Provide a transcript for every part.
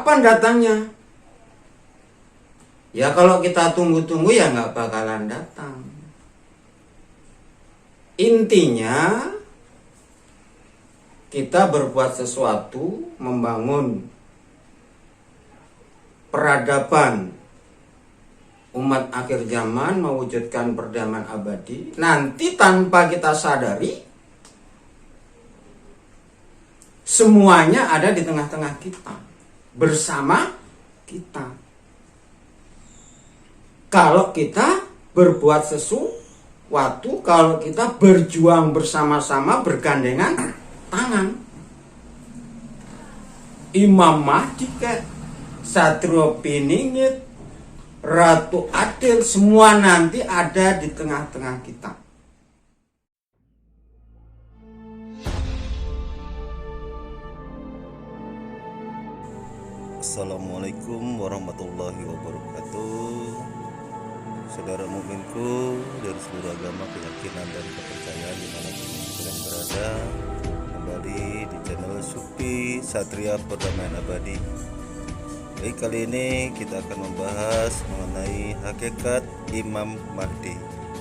Kapan datangnya? Ya kalau kita tunggu-tunggu ya nggak bakalan datang. Intinya kita berbuat sesuatu, membangun peradaban umat akhir zaman, mewujudkan perdamaian abadi. Nanti tanpa kita sadari, semuanya ada di tengah-tengah kita, bersama kita. Kalau kita berbuat sesuatu, kalau kita berjuang bersama-sama, bergandengan tangan. Imam Mahdi, Satrio Piningit, Ratu Adil, semua nanti ada di tengah-tengah kita. Assalamualaikum warahmatullahi wabarakatuh. Saudara mukminku dari seluruh agama, keyakinan dan kepercayaan dimanapun kalian berada, kembali di channel Sufi Satria Perdamaian Abadi. Baik, kali ini kita akan membahas mengenai hakikat Imam Mahdi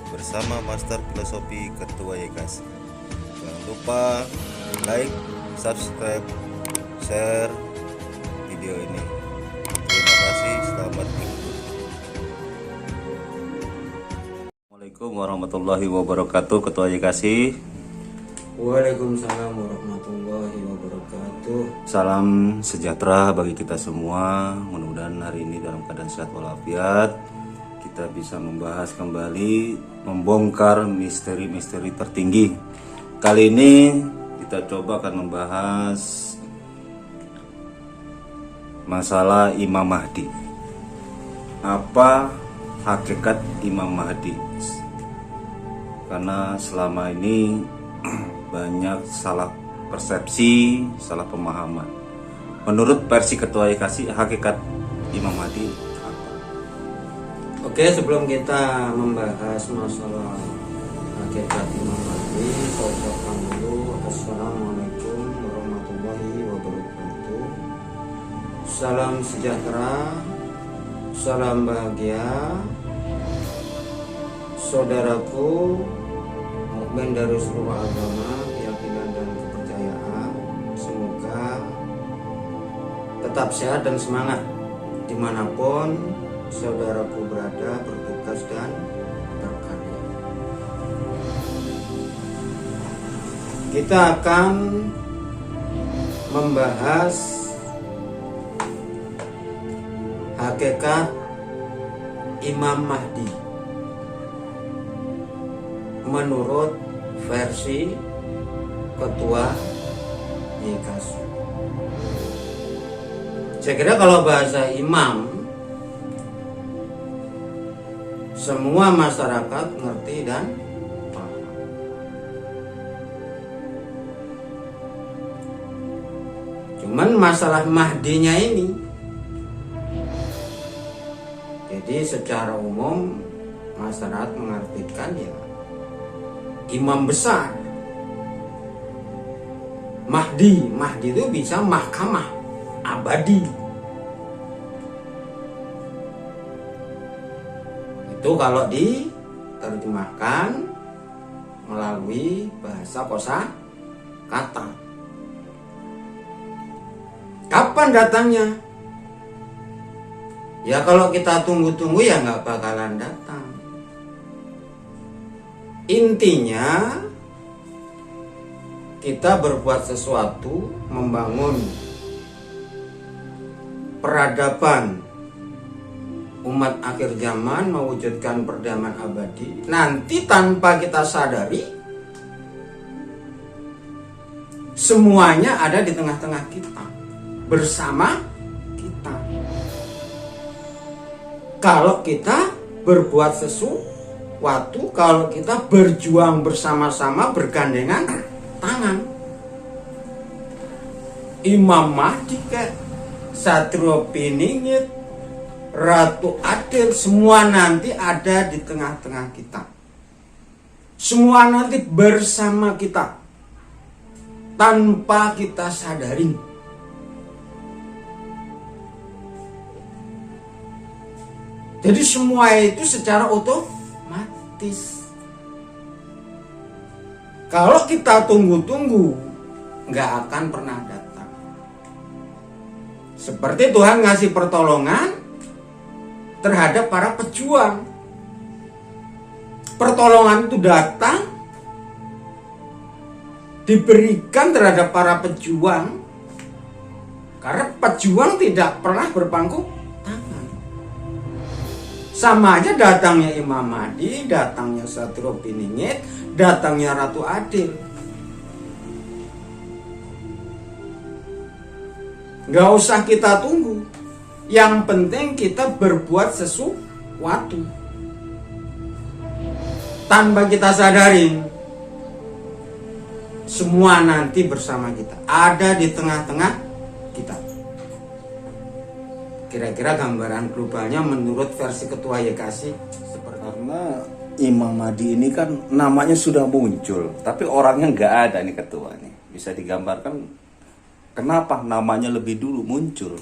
bersama Master Filosofi Ketua YKAS. Jangan lupa like, subscribe, share video ini. Terima kasih, selamat mengikuti. Assalamualaikum warahmatullahi wabarakatuh, Ketua YKAS. Waalaikumsalam warahmatullahi wabarakatuh. Salam sejahtera bagi kita semua. Mudah-mudahan hari ini dalam keadaan sehat walafiat, kita bisa membahas kembali, membongkar misteri-misteri tertinggi. Kali ini kita coba akan membahas masalah Imam Mahdi. Apa hakikat Imam Mahdi? Karena selama ini banyak salah persepsi, salah pemahaman. Menurut versi Ketua YKAS, hakikat Imam Mahdi apa? Oke, sebelum kita membahas masalah hakikat Imam Mahdi, saya ucapkan dulu Assalamualaikum warahmatullahi wabarakatuh. Salam sejahtera, salam bahagia, saudaraku mukmin dari seluruh agama, keyakinan dan kepercayaan. Semoga tetap sehat dan semangat dimanapun saudaraku berada, bertugas dan berkarya. Kita akan membahas hakikat Imam Mahdi menurut versi Ketua YKAS. Saya kira kalau bahasa imam, semua masyarakat ngerti dan paham. Cuman masalah Mahdinya ini, jadi secara umum masyarakat mengartikan ya imam besar. Mahdi itu bisa mahkamah abadi. Itu kalau diterjemahkan melalui bahasa kosakata. Kapan datangnya? Ya kalau kita tunggu-tunggu ya nggak bakalan datang. Intinya kita berbuat sesuatu, membangun peradaban umat akhir zaman, mewujudkan perdamaian abadi. Nanti tanpa kita sadari, semuanya ada di tengah-tengah kita, bersama kita. Kalau kita berbuat sesuatu, kalau kita berjuang bersama-sama, bergandengan tangan. Imam Mahdi, Satrio Piningit, Ratu Adil, semua nanti ada di tengah-tengah kita. Semua nanti bersama kita, tanpa kita sadari. Jadi semua itu secara otomatis. Kalau kita tunggu-tunggu, nggak akan pernah datang. Seperti Tuhan ngasih pertolongan terhadap para pejuang. Pertolongan itu datang, diberikan terhadap para pejuang, karena pejuang tidak pernah berpangku tangan. Sama aja datangnya Imam Mahdi, datangnya Satrio Piningit, datangnya Ratu Adil. Gak usah kita tunggu. Yang penting kita berbuat sesuatu. Tanpa kita sadari, semua nanti bersama kita, ada di tengah-tengah kita. Kira-kira gambaran globalnya menurut versi Ketua YKASI seperti Karena Imam Mahdi ini kan namanya sudah muncul, tapi orangnya nggak ada nih ketua nih. Bisa digambarkan kenapa namanya lebih dulu muncul,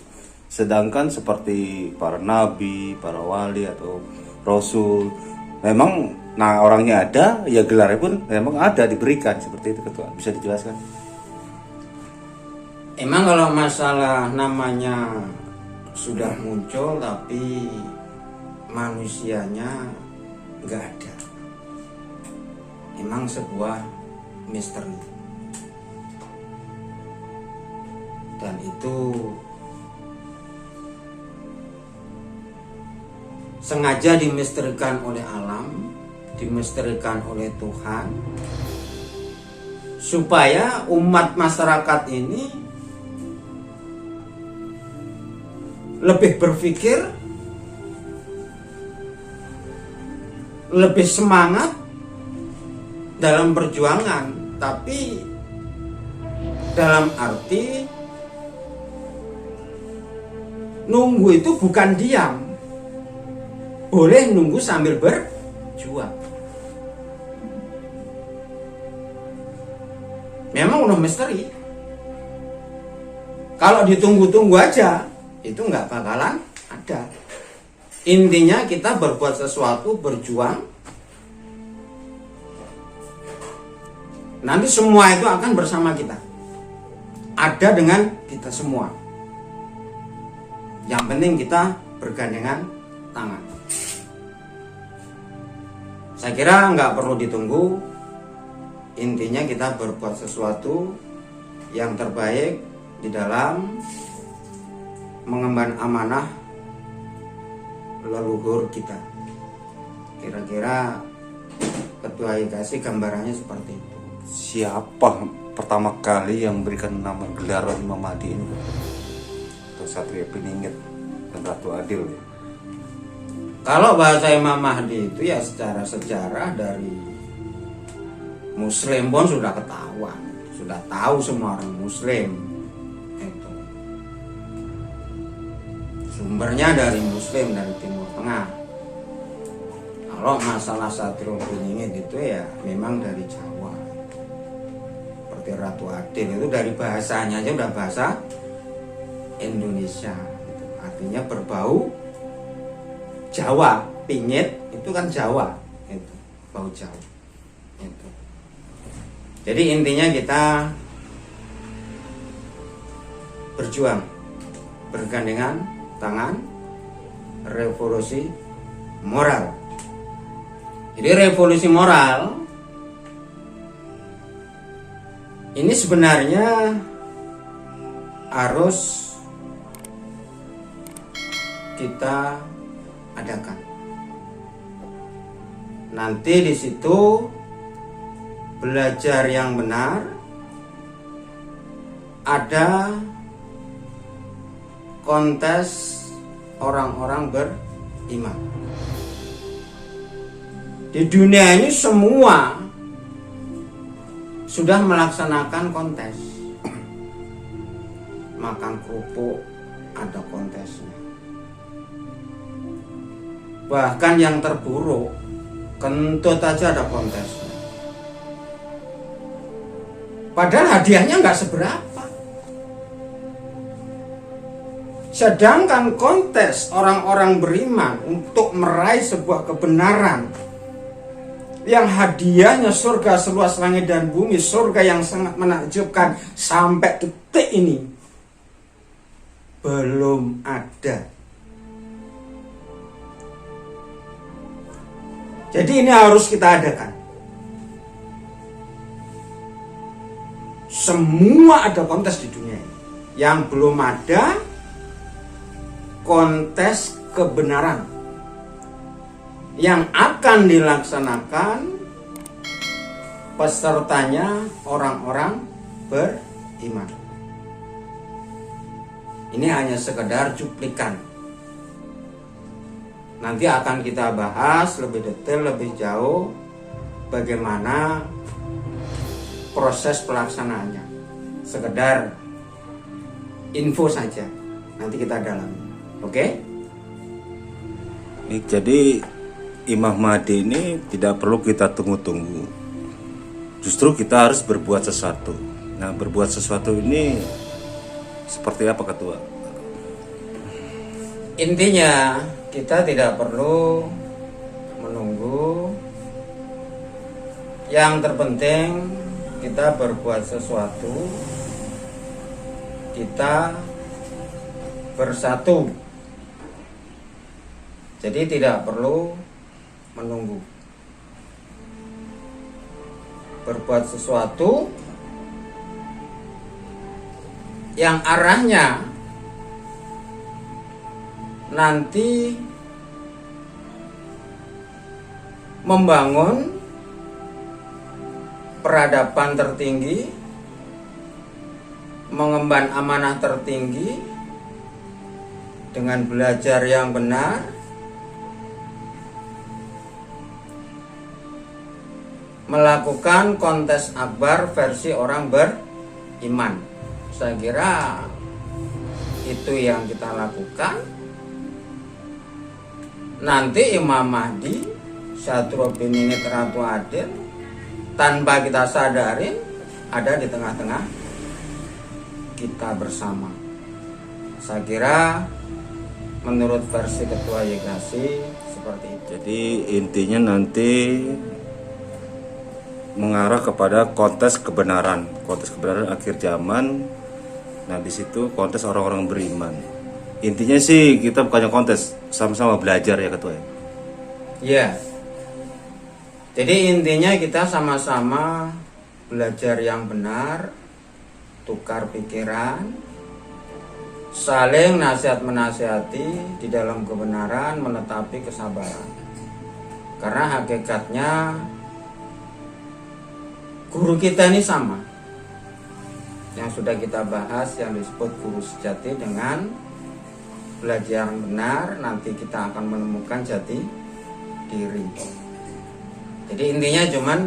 sedangkan seperti para nabi, para wali atau rasul, memang orangnya ada, ya gelarnya pun memang ada, diberikan seperti itu ketua. Bisa dijelaskan? Emang kalau masalah namanya sudah muncul tapi manusianya nggak ada, emang sebuah misteri. Dan itu sengaja dimisterikan oleh alam, dimisterikan oleh Tuhan, supaya umat masyarakat ini lebih berpikir, lebih semangat dalam perjuangan. Tapi dalam arti nunggu itu bukan diam, boleh nunggu sambil berjuang. Memang udah misteri. Kalau ditunggu-tunggu aja, itu nggak bakalan ada. Intinya kita berbuat sesuatu, berjuang. Nanti semua itu akan bersama kita, ada dengan kita semua. Yang penting kita bergandengan tangan. Saya kira nggak perlu ditunggu. Intinya kita berbuat sesuatu yang terbaik di dalam mengemban amanah leluhur kita. Kira-kira Ketua YKASI gambarannya seperti itu. Siapa pertama kali yang memberikan nama gelaran Imam Mahdi ini? Atau Satrio Piningit dan Ratu Adil ya? Kalau bahasa Imam Mahdi itu ya secara sejarah dari Muslim pun sudah ketahuan, sudah tahu semua orang Muslim itu. Sumbernya dari Muslim, dari Timur Tengah. Kalau masalah Satrio Piningit itu ya memang dari Jawa. Seperti Ratu Adil itu dari bahasanya aja udah bahasa Indonesia. Artinya berbau Jawa. Pingit itu kan Jawa, itu bau Jawa. Itu. Jadi intinya kita berjuang, bergandengan tangan, revolusi moral. Jadi revolusi moral ini sebenarnya harus kita adakan. Nanti di situ belajar yang benar, ada kontes orang-orang beriman. Di dunia ini semua sudah melaksanakan kontes. Makan kerupuk ada kontesnya. Bahkan yang terburuk, kentut aja ada kontesnya. Padahal hadiahnya nggak seberapa. Sedangkan kontes orang-orang beriman untuk meraih sebuah kebenaran yang hadiahnya surga seluas langit dan bumi, surga yang sangat menakjubkan, sampai detik ini belum ada. Jadi ini harus kita adakan. Semua ada kontes di dunia ini. Yang belum ada kontes kebenaran yang akan dilaksanakan, pesertanya orang-orang beriman. Ini hanya sekedar cuplikan. Nanti akan kita bahas lebih detail, lebih jauh bagaimana proses pelaksanaannya. Sekedar info saja, nanti kita dalami. Oke? Jadi Imam Mahdi ini tidak perlu kita tunggu-tunggu. Justru kita harus berbuat sesuatu. Nah, berbuat sesuatu ini seperti apa, Ketua? Intinya kita tidak perlu menunggu. Yang terpenting kita berbuat sesuatu. Kita bersatu. Jadi tidak perlu menunggu. Berbuat sesuatu yang arahnya nanti membangun peradaban tertinggi, mengemban amanah tertinggi dengan belajar yang benar, melakukan kontes akbar versi orang beriman. Saya kira itu yang kita lakukan. Nanti Imam Mahdi Syatro Biningit Ratu Adil tanpa kita sadarin ada di tengah-tengah kita bersama. Saya kira menurut versi Ketua YKC seperti itu. Jadi intinya nanti mengarah kepada kontes kebenaran akhir zaman. Nah, di situ kontes orang-orang beriman. Intinya sih kita bukannya kontes, sama-sama belajar ya, Ketua. Ya. Jadi intinya kita sama-sama belajar yang benar, tukar pikiran, saling nasihat menasihati di dalam kebenaran, menetapi kesabaran. Karena hakikatnya guru kita ini sama. Yang sudah kita bahas yang disebut guru sejati, dengan belajar yang benar nanti kita akan menemukan jati diri. Jadi intinya cuman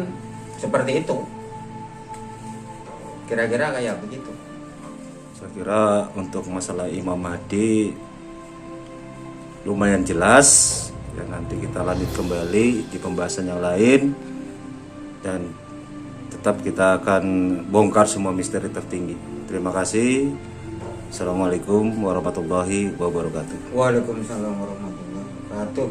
seperti itu. Kira-kira kayak begitu. Saya kira untuk masalah Imam Mahdi lumayan jelas ya, nanti kita lanjut kembali di pembahasan yang lain, dan tetap kita akan bongkar semua misteri tertinggi. Terima kasih. Assalamualaikum warahmatullahi wabarakatuh. Waalaikumsalam warahmatullahi wabarakatuh.